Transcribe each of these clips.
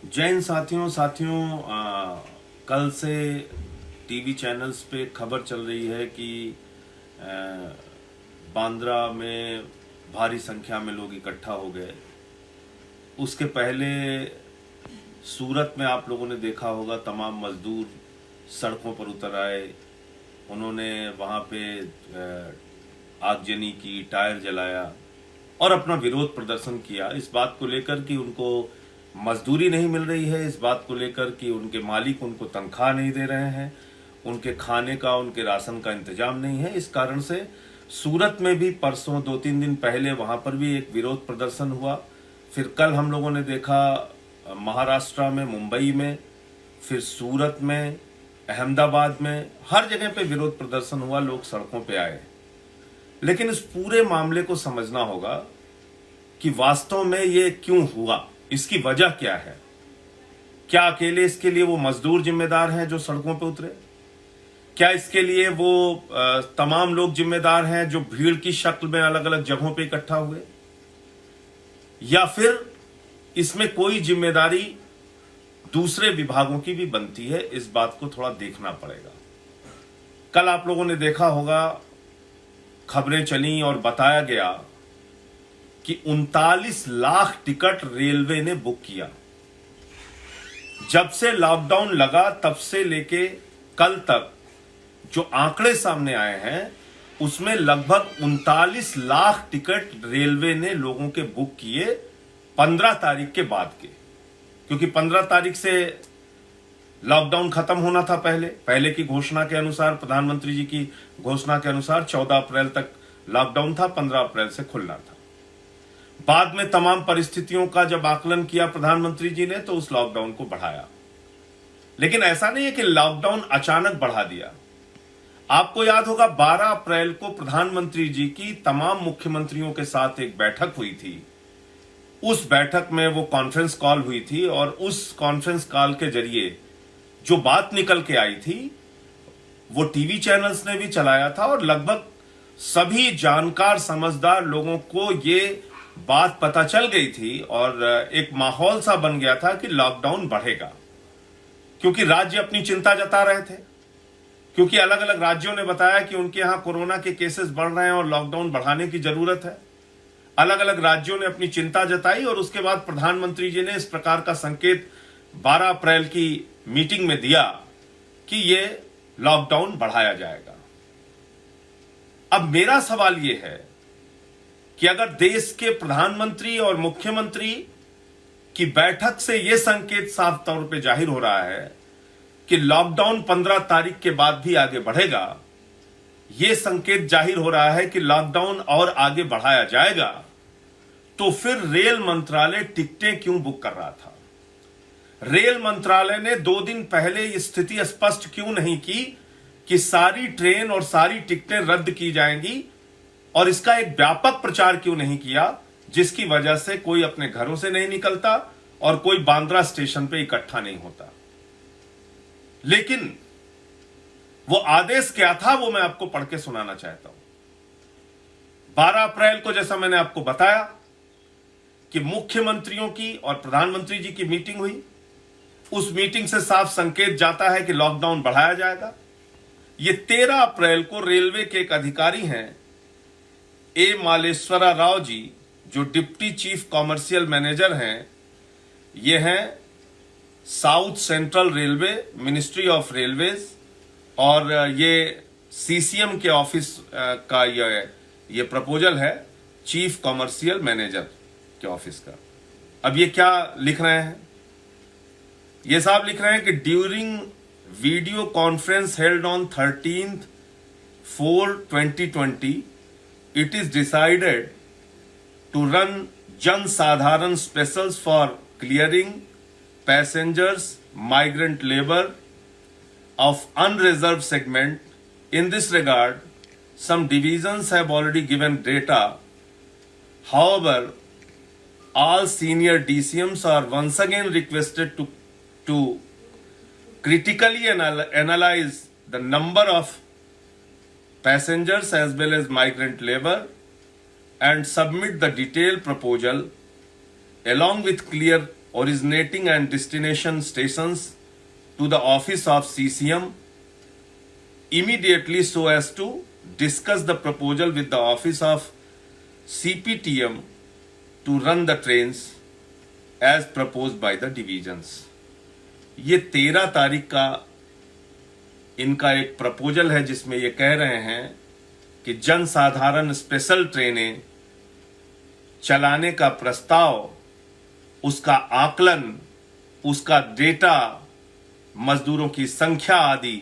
जैन साथियों कल से टीवी चैनल्स पे खबर चल रही है कि बांद्रा में भारी संख्या में लोग इकट्ठा हो गए। उसके पहले सूरत में आप लोगों ने देखा होगा, तमाम मजदूर सड़कों पर उतर आए। उन्होंने वहाँ पे आगजनी की, टायर जलाया और अपना विरोध प्रदर्शन किया इस बात को लेकर कि उनको मजदूरी नहीं मिल रही है, इस बात को लेकर कि उनके मालिक उनको तनख्वाह नहीं दे रहे हैं, उनके खाने का, उनके राशन का इंतजाम नहीं है। इस कारण से सूरत में भी परसों 2-3 दिन पहले वहां पर भी एक विरोध प्रदर्शन हुआ। फिर कल हम लोगों ने देखा महाराष्ट्र में, मुंबई में, फिर सूरत में, अहमदाबाद में, हर जगह पे विरोध प्रदर्शन हुआ, लोग सड़कों पे आए। लेकिन इस पूरे मामले को समझना होगा कि वास्तव में ये क्यों हुआ, इसकी वजह क्या है। क्या अकेले इसके लिए वो मजदूर जिम्मेदार हैं जो सड़कों पे उतरे? क्या इसके लिए वो तमाम लोग जिम्मेदार हैं जो भीड़ की शक्ल में अलग अलग जगहों पे इकट्ठा हुए? या फिर इसमें कोई जिम्मेदारी दूसरे विभागों की भी बनती है? इस बात को थोड़ा देखना पड़ेगा। कल आप लोगों ने देखा होगा, खबरें चली और बताया गया कि 39 लाख टिकट रेलवे ने बुक किया। जब से लॉकडाउन लगा तब से लेके कल तक जो आंकड़े सामने आए हैं उसमें लगभग 39 लाख टिकट रेलवे ने लोगों के बुक किए 15 तारीख के बाद के। क्योंकि 15 तारीख से लॉकडाउन खत्म होना था। पहले की घोषणा के अनुसार, प्रधानमंत्री जी की घोषणा के अनुसार 14 अप्रैल तक लॉकडाउन था, 15 अप्रैल से खुलना था। बाद में तमाम परिस्थितियों का जब आकलन किया प्रधानमंत्री जी ने तो उस लॉकडाउन को बढ़ाया। लेकिन ऐसा नहीं है कि लॉकडाउन अचानक बढ़ा दिया। आपको याद होगा 12 अप्रैल को प्रधानमंत्री जी की तमाम मुख्यमंत्रियों के साथ एक बैठक हुई थी। उस बैठक में वो कॉन्फ्रेंस कॉल हुई थी और उस कॉन्फ्रेंस कॉल के जरिए जो बात निकल के आई थी वो टीवी चैनल्स ने भी चलाया था और लगभग सभी जानकार समझदार लोगों को ये बात पता चल गई थी और एक माहौल सा बन गया था कि लॉकडाउन बढ़ेगा। क्योंकि राज्य अपनी चिंता जता रहे थे, क्योंकि अलग अलग राज्यों ने बताया कि उनके यहां कोरोना के केसेस बढ़ रहे हैं और लॉकडाउन बढ़ाने की जरूरत है। अलग अलग राज्यों ने अपनी चिंता जताई और उसके बाद प्रधानमंत्री जी ने इस प्रकार का संकेत 12 अप्रैल की मीटिंग में दिया कि ये लॉकडाउन बढ़ाया जाएगा। अब मेरा सवाल यह है कि अगर देश के प्रधानमंत्री और मुख्यमंत्री की बैठक से यह संकेत साफ तौर पे जाहिर हो रहा है कि लॉकडाउन 15 तारीख के बाद भी आगे बढ़ेगा, यह संकेत जाहिर हो रहा है कि लॉकडाउन और आगे बढ़ाया जाएगा, तो फिर रेल मंत्रालय टिकटें क्यों बुक कर रहा था? रेल मंत्रालय ने 2 दिन पहले यह स्थिति स्पष्ट क्यों नहीं की कि सारी ट्रेन और सारी टिकटें रद्द की जाएंगी, और इसका एक व्यापक प्रचार क्यों नहीं किया जिसकी वजह से कोई अपने घरों से नहीं निकलता और कोई बांद्रा स्टेशन पे इकट्ठा नहीं होता? लेकिन वो आदेश क्या था वो मैं आपको पढ़ के सुनाना चाहता हूं। 12 अप्रैल को, जैसा मैंने आपको बताया कि मुख्यमंत्रियों की और प्रधानमंत्री जी की मीटिंग हुई, उस मीटिंग से साफ संकेत जाता है कि लॉकडाउन बढ़ाया जाएगा। ये 13 अप्रैल को रेलवे के एक अधिकारी हैं, ए मालेश्वरा राव जी, जो डिप्टी चीफ कॉमर्शियल मैनेजर हैं, ये हैं south central railway, ministry of railways, और ये सीसीएम के ऑफिस का ये प्रपोजल है, चीफ कॉमर्शियल मैनेजर के ऑफिस का। अब ये क्या लिख रहे हैं? ये साहब लिख रहे हैं कि during video conference held on 13/4/2020 it is decided to run Jan Sadharan specials for clearing passengers, migrant labor of unreserved segment. In this regard, some divisions have already given data. However, all senior DCMs are once again requested to critically analyze the number of passengers as well as migrant labor and submit the detailed proposal along with clear originating and destination stations to the office of CCM immediately so as to discuss the proposal with the office of CPTM to run the trains as proposed by the divisions. ये 13 तारीख का इनका एक proposal है जिसमें ये कह रहे हैं कि जनसाधारण स्पेशल ट्रेनें चलाने का प्रस्ताव, उसका आकलन, उसका डेटा, मजदूरों की संख्या आदि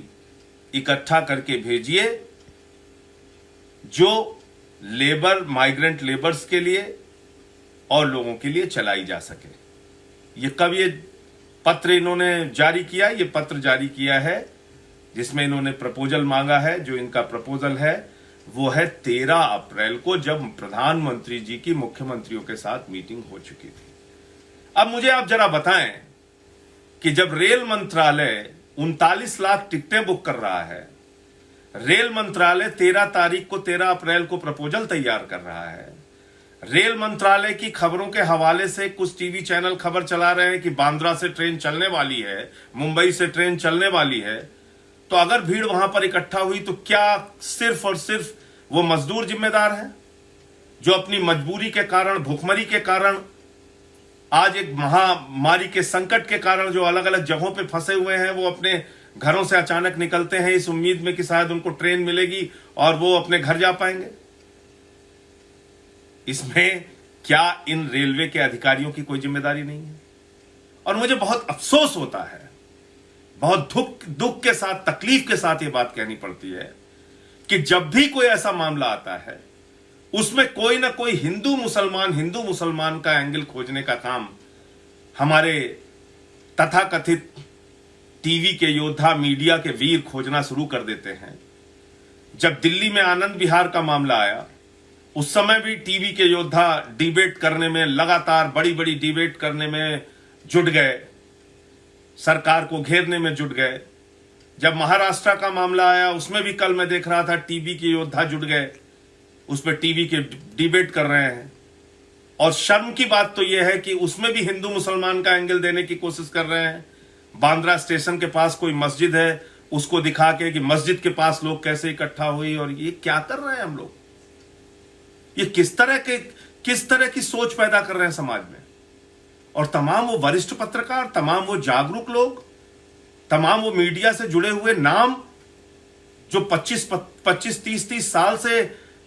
इकट्ठा करके भेजिए जो लेबर, माइग्रेंट लेबर्स के लिए और लोगों के लिए चलाई जा सके। ये कब ये पत्र इन्होंने जारी किया? ये पत्र जारी किया है जिसमें इन्होंने प्रपोजल मांगा है। जो इनका प्रपोजल है वो है 13 अप्रैल को, जब प्रधानमंत्री जी की मुख्यमंत्रियों के साथ मीटिंग हो चुकी थी। अब मुझे आप जरा बताएं कि जब रेल मंत्रालय 39 लाख टिकटें बुक कर रहा है, रेल मंत्रालय 13 तारीख को 13 अप्रैल को प्रपोजल तैयार कर रहा है, रेल मंत्रालय की खबरों के हवाले से कुछ टीवी चैनल खबर चला रहे हैं कि बांद्रा से ट्रेन चलने वाली है, मुंबई से ट्रेन चलने वाली है, तो अगर भीड़ वहां पर इकट्ठा हुई तो क्या सिर्फ और सिर्फ वो मजदूर जिम्मेदार हैं जो अपनी मजबूरी के कारण, भूखमरी के कारण, आज एक महामारी के संकट के कारण जो अलग अलग जगहों पे फंसे हुए हैं, वो अपने घरों से अचानक निकलते हैं इस उम्मीद में कि शायद उनको ट्रेन मिलेगी और वो अपने घर जा पाएंगे? इसमें क्या इन रेलवे के अधिकारियों की कोई जिम्मेदारी नहीं है? और मुझे बहुत अफसोस होता है, बहुत दुख के साथ, तकलीफ के साथ ये बात कहनी पड़ती है कि जब भी कोई ऐसा मामला आता है उसमें कोई ना कोई हिंदू मुसलमान का एंगल खोजने का काम हमारे तथाकथित टीवी के योद्धा, मीडिया के वीर खोजना शुरू कर देते हैं। जब दिल्ली में आनंद विहार का मामला आया उस समय भी टीवी के योद्धा डिबेट करने में, लगातार बड़ी बड़ी डिबेट करने में जुट गए, सरकार को घेरने में जुट गए। जब महाराष्ट्र का मामला आया उसमें भी कल मैं देख रहा था टीवी के योद्धा जुट गए, उस पर टीवी के डिबेट कर रहे हैं। और शर्म की बात तो यह है कि उसमें भी हिंदू मुसलमान का एंगल देने की कोशिश कर रहे हैं। बांद्रा स्टेशन के पास कोई मस्जिद है, उसको दिखा के कि मस्जिद के पास लोग कैसे इकट्ठा हुई, और ये क्या कर रहे हैं हम लोग? ये किस तरह की सोच पैदा कर रहे हैं समाज में? और तमाम वो वरिष्ठ पत्रकार, तमाम वो जागरूक लोग, तमाम वो मीडिया से जुड़े हुए नाम जो 25-30 साल से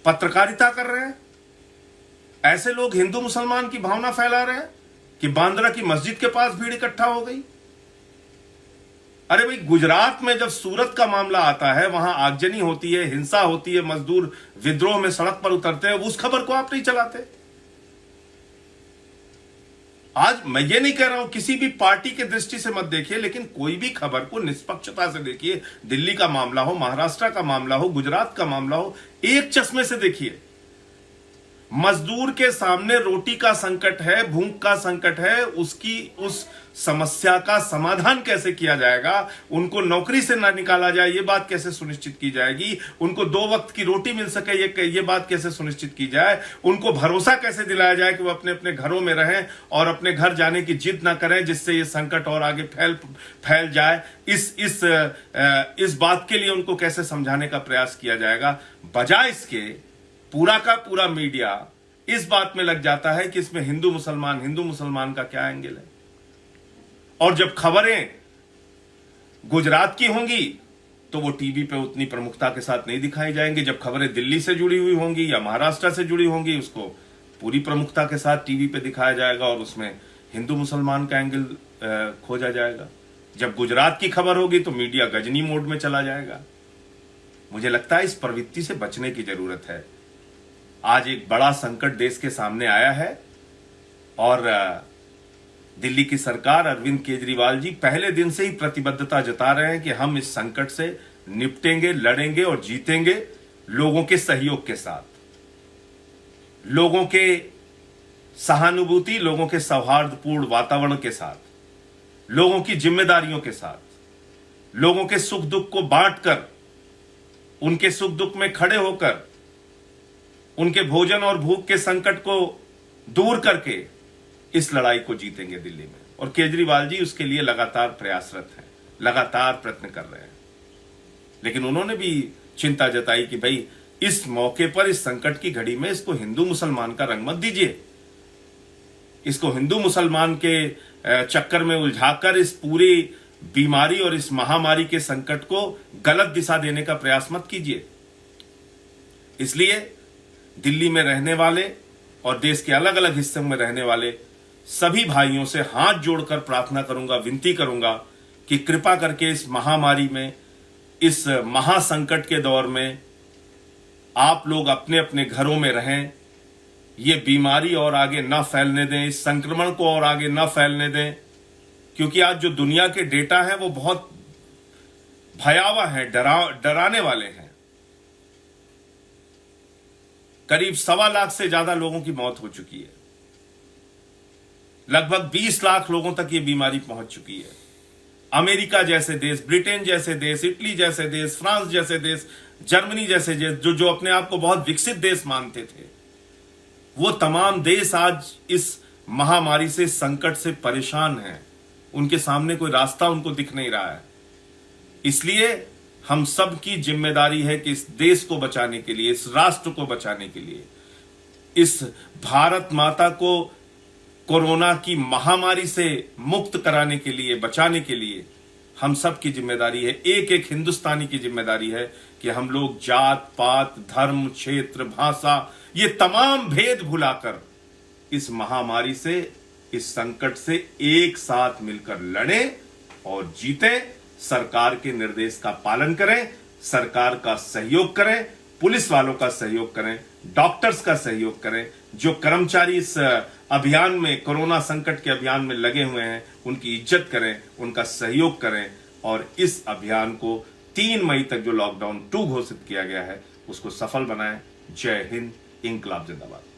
पत्रकारिता कर रहे हैं, ऐसे लोग हिंदू मुसलमान की भावना फैला रहे हैं कि बांद्रा की मस्जिद के पास भीड़ इकट्ठा हो गई। अरे भाई, गुजरात में जब सूरत का मामला आता है, वहां आगजनी होती है, हिंसा होती है, मजदूर विद्रोह में सड़क पर उतरते हैं, उस खबर को आप नहीं चलाते। आज मैं ये नहीं कह रहा हूं किसी भी पार्टी के दृष्टि से मत देखिए, लेकिन कोई भी खबर को निष्पक्षता से देखिए। दिल्ली का मामला हो, महाराष्ट्र का मामला हो, गुजरात का मामला हो, एक चश्मे से देखिए। मजदूर के सामने रोटी का संकट है, भूख का संकट है, उसकी उस समस्या का समाधान कैसे किया जाएगा, उनको नौकरी से ना निकाला जाए ये बात कैसे सुनिश्चित की जाएगी, उनको 2 वक्त की रोटी मिल सके ये बात कैसे सुनिश्चित की जाए, उनको भरोसा कैसे दिलाया जाए कि वो अपने अपने घरों में रहें और अपने घर जाने की जिद ना करें जिससे ये संकट और आगे फैल जाए, इस बात के लिए उनको कैसे समझाने का प्रयास किया जाएगा। बजाय इसके पूरा का पूरा मीडिया इस बात में लग जाता है कि इसमें हिंदू मुसलमान का क्या एंगल है। और जब खबरें गुजरात की होंगी तो वो टीवी पे उतनी प्रमुखता के साथ नहीं दिखाई जाएंगी। जब खबरें दिल्ली से जुड़ी हुई होंगी या महाराष्ट्र से जुड़ी होंगी, उसको पूरी प्रमुखता के साथ टीवी पे दिखाया जाएगा और उसमें हिंदू मुसलमान का एंगल खोजा जाएगा। जब गुजरात की खबर होगी तो मीडिया गजनी मोड में चला जाएगा। मुझे लगता है इस प्रवृत्ति से बचने की जरूरत है। आज एक बड़ा संकट देश के सामने आया है और दिल्ली की सरकार, अरविंद केजरीवाल जी पहले दिन से ही प्रतिबद्धता जता रहे हैं कि हम इस संकट से निपटेंगे, लड़ेंगे और जीतेंगे लोगों के सहयोग के साथ, लोगों के सहानुभूति, लोगों के सौहार्दपूर्ण वातावरण के साथ, लोगों की जिम्मेदारियों के साथ, लोगों के सुख दुख को बांटकर, उनके सुख दुख में खड़े होकर, उनके भोजन और भूख के संकट को दूर करके इस लड़ाई को जीतेंगे दिल्ली में। और केजरीवाल जी उसके लिए लगातार प्रयासरत हैं, लगातार प्रयत्न कर रहे हैं। लेकिन उन्होंने भी चिंता जताई कि भाई इस मौके पर, इस संकट की घड़ी में इसको हिंदू मुसलमान का रंग मत दीजिए, इसको हिंदू मुसलमान के चक्कर में उलझाकर इस पूरी बीमारी और इस महामारी के संकट को गलत दिशा देने का प्रयास मत कीजिए। इसलिए दिल्ली में रहने वाले और देश के अलग अलग हिस्सों में रहने वाले सभी भाइयों से हाथ जोड़कर प्रार्थना करूंगा, विनती करूंगा कि कृपा करके इस महामारी में, इस महासंकट के दौर में आप लोग अपने अपने घरों में रहें, ये बीमारी और आगे न फैलने दें, इस संक्रमण को और आगे न फैलने दें। क्योंकि आज जो दुनिया के डेटा है वो बहुत भयावह है, डराने वाले हैं। करीब 1.25 लाख से ज्यादा लोगों की मौत हो चुकी है, लगभग 20 लाख लोगों तक ये बीमारी पहुंच चुकी है। अमेरिका जैसे देश, ब्रिटेन जैसे देश, इटली जैसे देश, फ्रांस जैसे देश, जर्मनी जैसे देश, जो अपने आप को बहुत विकसित देश मानते थे, वो तमाम देश आज इस महामारी से, संकट से परेशान हैं। उनके सामने कोई रास्ता उनको दिख नहीं रहा है। इसलिए हम सब की जिम्मेदारी है कि इस देश को बचाने के लिए, इस राष्ट्र को बचाने के लिए, इस भारत माता को कोरोना की महामारी से मुक्त कराने के लिए, बचाने के लिए हम सब की जिम्मेदारी है, एक एक हिंदुस्तानी की जिम्मेदारी है कि हम लोग जात पात, धर्म, क्षेत्र, भाषा, ये तमाम भेद भुलाकर इस महामारी से, इस संकट से एक साथ मिलकर लड़ें और जीतें। सरकार के निर्देश का पालन करें, सरकार का सहयोग करें, पुलिस वालों का सहयोग करें, डॉक्टर्स का सहयोग करें, जो कर्मचारी इस अभियान में, कोरोना संकट के अभियान में लगे हुए हैं, उनकी इज्जत करें, उनका सहयोग करें और इस अभियान को 3 मई तक जो लॉकडाउन 2 घोषित किया गया है उसको सफल बनाएं। जय हिंद, इंकलाब जिंदाबाद।